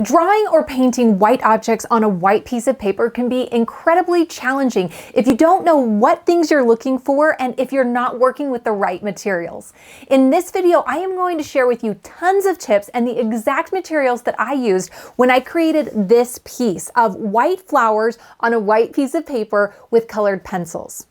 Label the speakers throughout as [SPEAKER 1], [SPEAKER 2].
[SPEAKER 1] Drawing or painting white objects on a white piece of paper can be incredibly challenging if you don't know what things you're looking for and if you're not working with the right materials. In this video, I am going to share with you tons of tips and the exact materials that I used when I created this piece of white flowers on a white piece of paper with colored pencils.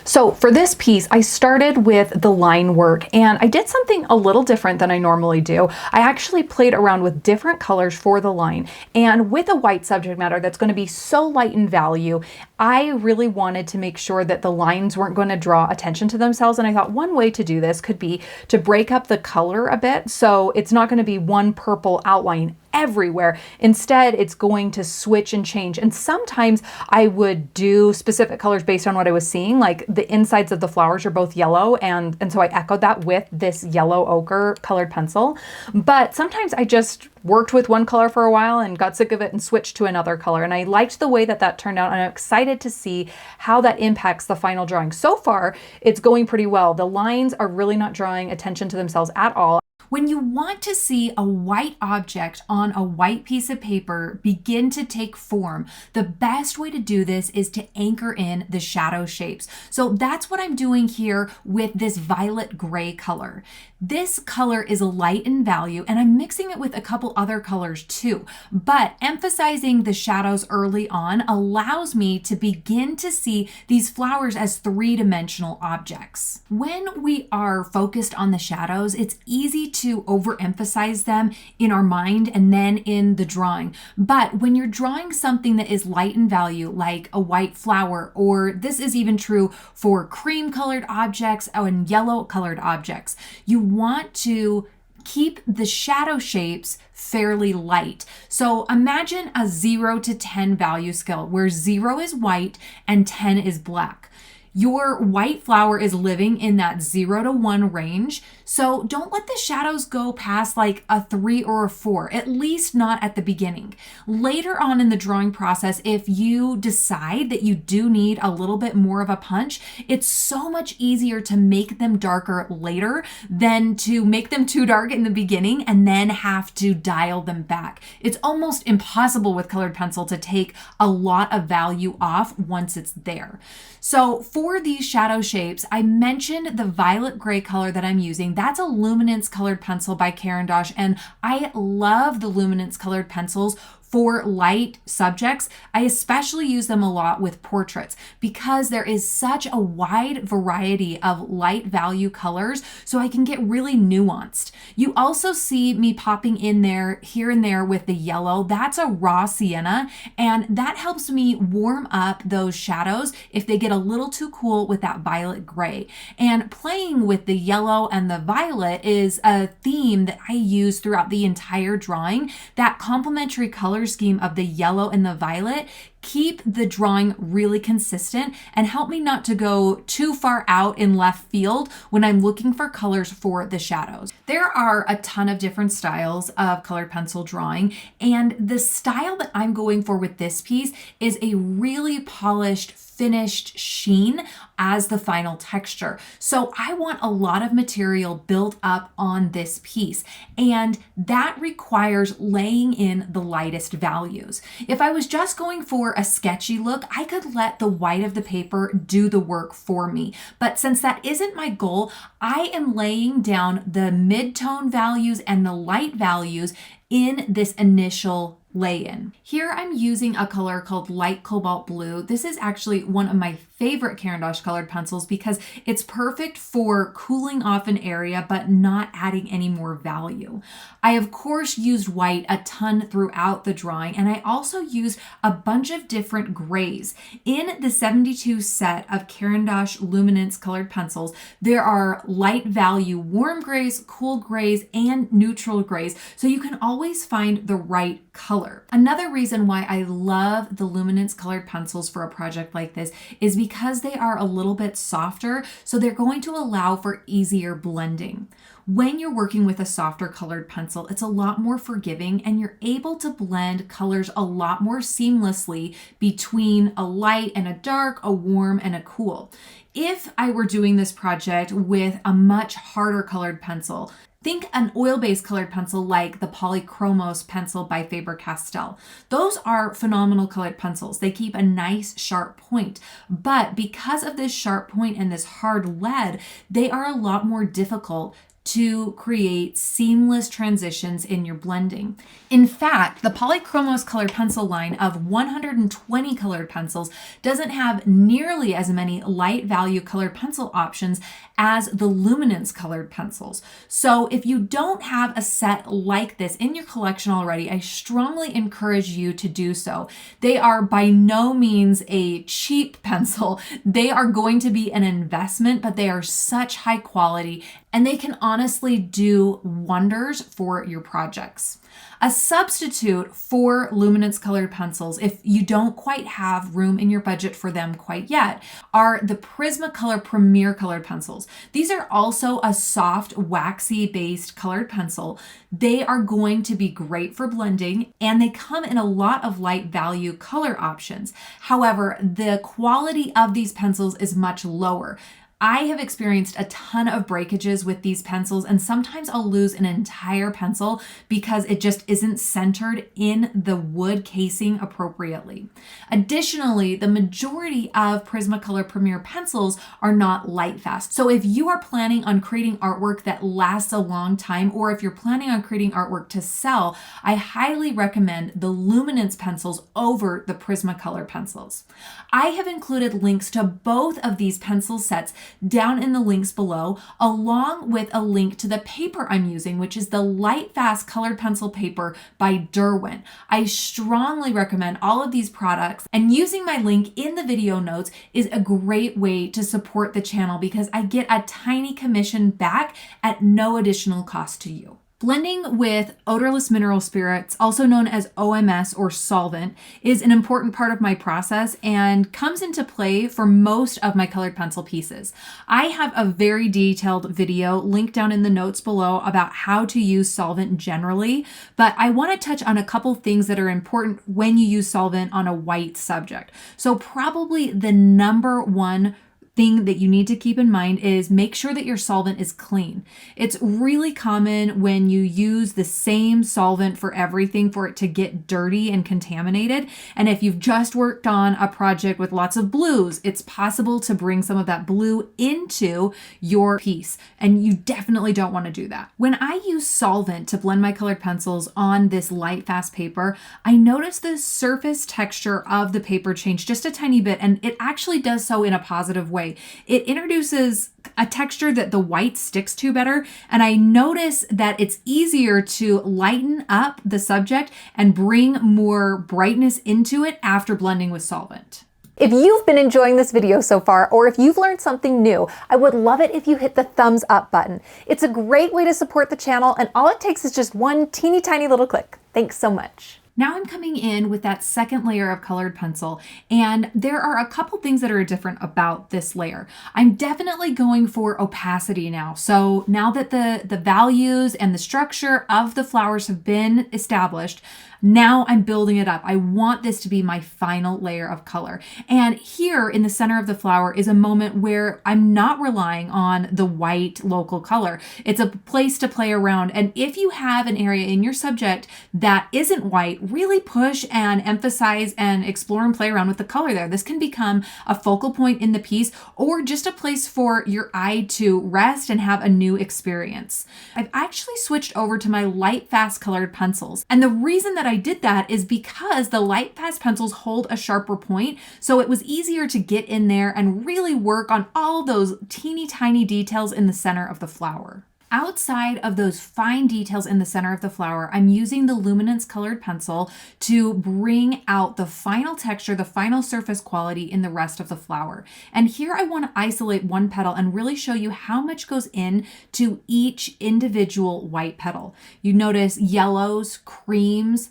[SPEAKER 1] So for this piece, I started with the line work and I did something a little different than I normally do. I actually played around with different colors for the line, and with a white subject matter that's going to be so light in value, I really wanted to make sure that the lines weren't going to draw attention to themselves. And I thought one way to do this could be to break up the color a bit. So it's not going to be one purple outline everywhere. Instead, it's going to switch and change. And sometimes I would do specific colors based on what I was seeing, like the insides of the flowers are both yellow. And so I echoed that with this yellow ochre colored pencil. But sometimes I just worked with one color for a while and got sick of it and switched to another color. And I liked the way that that turned out. And I'm excited to see how that impacts the final drawing. So far, it's going pretty well. The lines are really not drawing attention to themselves at all. When you want to see a white object on a white piece of paper begin to take form, the best way to do this is to anchor in the shadow shapes. So that's what I'm doing here with this violet gray color. This color is light in value, and I'm mixing it with a couple other colors too, but emphasizing the shadows early on allows me to begin to see these flowers as three-dimensional objects. When we are focused on the shadows, it's easy to overemphasize them in our mind and then in the drawing. But when you're drawing something that is light in value, like a white flower, or this is even true for cream colored objects and yellow colored objects, you want to keep the shadow shapes fairly light. So imagine a 0 to 10 value scale where 0 is white and 10 is black. Your white flower is living in that 0 to 1 range. So don't let the shadows go past like a 3 or a 4, at least not at the beginning. Later on in the drawing process, if you decide that you do need a little bit more of a punch, it's so much easier to make them darker later than to make them too dark in the beginning and then have to dial them back. It's almost impossible with colored pencil to take a lot of value off once it's there. So for these shadow shapes, I mentioned the violet gray color that I'm using. That's a Luminance colored pencil by CARAN, and I love the Luminance colored pencils for light subjects. I especially use them a lot with portraits because there is such a wide variety of light value colors, so I can get really nuanced. You also see me popping in there here and there with the yellow. That's a raw sienna, and that helps me warm up those shadows if they get a little too cool with that violet gray. And playing with the yellow and the violet is a theme that I use throughout the entire drawing. That complementary color scheme of the yellow and the violet keep the drawing really consistent and help me not to go too far out in left field when I'm looking for colors for the shadows. There are a ton of different styles of colored pencil drawing, and the style that I'm going for with this piece is a really polished, finished sheen as the final texture. So I want a lot of material built up on this piece, and that requires laying in the lightest values. If I was just going for a sketchy look, I could let the white of the paper do the work for me. But since that isn't my goal, I am laying down the mid-tone values and the light values in this initial lay-in. Here I'm using a color called light cobalt blue. This is actually one of my favorite CARAN colored pencils because it's perfect for cooling off an area but not adding any more value. I of course used white a ton throughout the drawing, and I also used a bunch of different grays. In the 72 set of CARAN Luminance colored pencils, there are light value warm grays, cool grays, and neutral grays, so you can always find the right color. Another reason why I love the Luminance colored pencils for a project like this is because they are a little bit softer, so they're going to allow for easier blending. When you're working with a softer colored pencil, it's a lot more forgiving and you're able to blend colors a lot more seamlessly between a light and a dark, a warm and a cool. If I were doing this project with a much harder colored pencil, Think an oil-based colored pencil like the Polychromos pencil by Faber-Castell. Those are phenomenal colored pencils. They keep a nice sharp point, but because of this sharp point and this hard lead, they are a lot more difficult to create seamless transitions in your blending. In fact, the Polychromos colored pencil line of 120 colored pencils doesn't have nearly as many light value colored pencil options as the Luminance colored pencils. So if you don't have a set like this in your collection already, I strongly encourage you to do so. They are by no means a cheap pencil. They are going to be an investment, but they are such high quality and they can honestly do wonders for your projects. A substitute for Luminance colored pencils, if you don't quite have room in your budget for them quite yet, are the Prismacolor Premier colored pencils. These are also a soft, waxy based colored pencil. They are going to be great for blending and they come in a lot of light value color options. However, the quality of these pencils is much lower. I have experienced a ton of breakages with these pencils, and sometimes I'll lose an entire pencil because it just isn't centered in the wood casing appropriately. Additionally, the majority of Prismacolor Premier pencils are not light fast. So if you are planning on creating artwork that lasts a long time, or if you're planning on creating artwork to sell, I highly recommend the Luminance pencils over the Prismacolor pencils. I have included links to both of these pencil sets down in the links below, along with a link to the paper I'm using, which is the LIGHTFAST colored pencil paper by DERWENT. I strongly recommend all of these products, and using my link in the video notes is a great way to support the channel because I get a tiny commission back at no additional cost to you. Blending with odorless mineral spirits, also known as OMS or solvent, is an important part of my process and comes into play for most of my colored pencil pieces. I have a very detailed video linked down in the notes below about how to use solvent generally, but I want to touch on a couple things that are important when you use solvent on a white subject. So probably the number one thing that you need to keep in mind is make sure that your solvent is clean. It's really common when you use the same solvent for everything for it to get dirty and contaminated. And if you've just worked on a project with lots of blues, it's possible to bring some of that blue into your piece. And you definitely don't want to do that. When I use solvent to blend my colored pencils on this LIGHTFAST paper, I notice the surface texture of the paper change just a tiny bit, and it actually does so in a positive way. It introduces a texture that the white sticks to better, and I notice that it's easier to lighten up the subject and bring more brightness into it after blending with solvent. If you've been enjoying this video so far, or if you've learned something new, I would love it if you hit the thumbs up button. It's a great way to support the channel, and all it takes is just one teeny tiny little click. Thanks so much. Now I'm coming in with that second layer of colored pencil, and there are a couple things that are different about this layer. I'm definitely going for opacity now. So now that the values and the structure of the flowers have been established, now I'm building it up. I want this to be my final layer of color. And here in the center of the flower is a moment where I'm not relying on the white local color. It's a place to play around. And if you have an area in your subject that isn't white, really push and emphasize and explore and play around with the color there. This can become a focal point in the piece or just a place for your eye to rest and have a new experience. I've actually switched over to my LIGHTFAST colored pencils. And the reason that I did that is because the LIGHTFAST pencils hold a sharper point, so it was easier to get in there and really work on all those teeny tiny details in the center of the flower. Outside of those fine details in the center of the flower, I'm using the Luminance colored pencil to bring out the final texture, the final surface quality in the rest of the flower. And here I want to isolate one petal and really show you how much goes in to each individual white petal. You notice yellows, creams,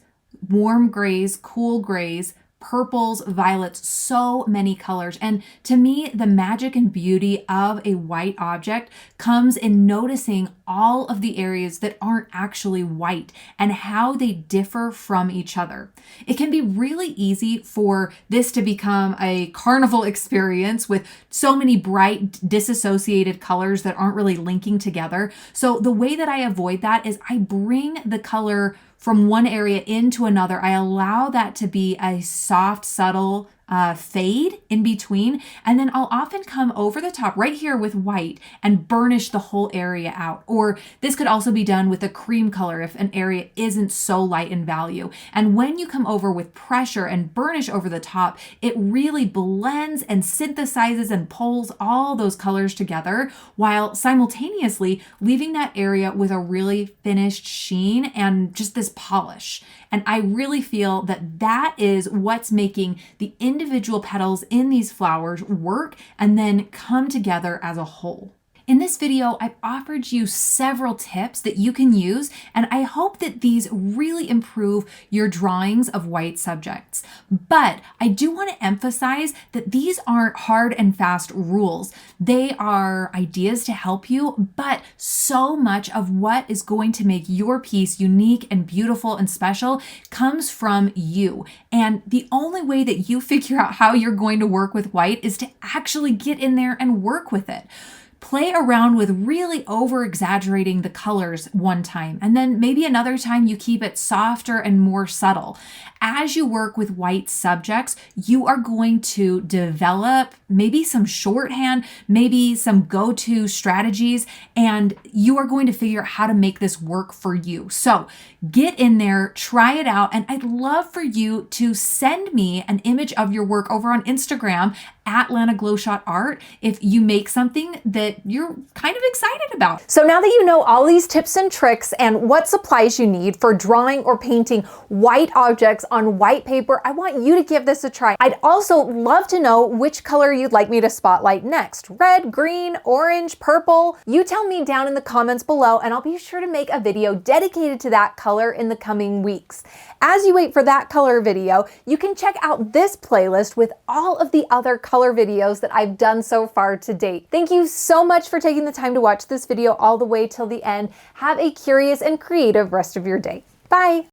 [SPEAKER 1] warm grays, cool grays, purples, violets, so many colors. And to me, the magic and beauty of a white object comes in noticing all of the areas that aren't actually white and how they differ from each other. It can be really easy for this to become a carnival experience with so many bright, disassociated colors that aren't really linking together. So the way that I avoid that is I bring the color from one area into another. I allow that to be a soft, subtle fade in between, and then I'll often come over the top right here with white and burnish the whole area out. Or this could also be done with a cream color if an area isn't so light in value. And when you come over with pressure and burnish over the top, it really blends and synthesizes and pulls all those colors together while simultaneously leaving that area with a really finished sheen and just this polish. And I really feel that that is what's making the individual petals in these flowers work and then come together as a whole. In this video, I've offered you several tips that you can use, and I hope that these really improve your drawings of white subjects. But I do want to emphasize that these aren't hard and fast rules. They are ideas to help you, but so much of what is going to make your piece unique and beautiful and special comes from you. And the only way that you figure out how you're going to work with white is to actually get in there and work with it. Play around with really over exaggerating the colors one time, and then maybe another time you keep it softer and more subtle. As you work with white subjects, you are going to develop maybe some shorthand, maybe some go-to strategies, and you are going to figure out how to make this work for you. So get in there, try it out, and I'd love for you to send me an image of your work over on Instagram at Lana Glowshot Art if you make something that you're kind of excited about. So now that you know all these tips and tricks and what supplies you need for drawing or painting white objects on white paper, I want you to give this a try. I'd also love to know which color you'd like me to spotlight next. Red, green, orange, purple. You tell me down in the comments below and I'll be sure to make a video dedicated to that color in the coming weeks. As you wait for that color video, you can check out this playlist with all of the other color videos that I've done so far to date. Thank you so much for taking the time to watch this video all the way till the end. Have a curious and creative rest of your day. Bye.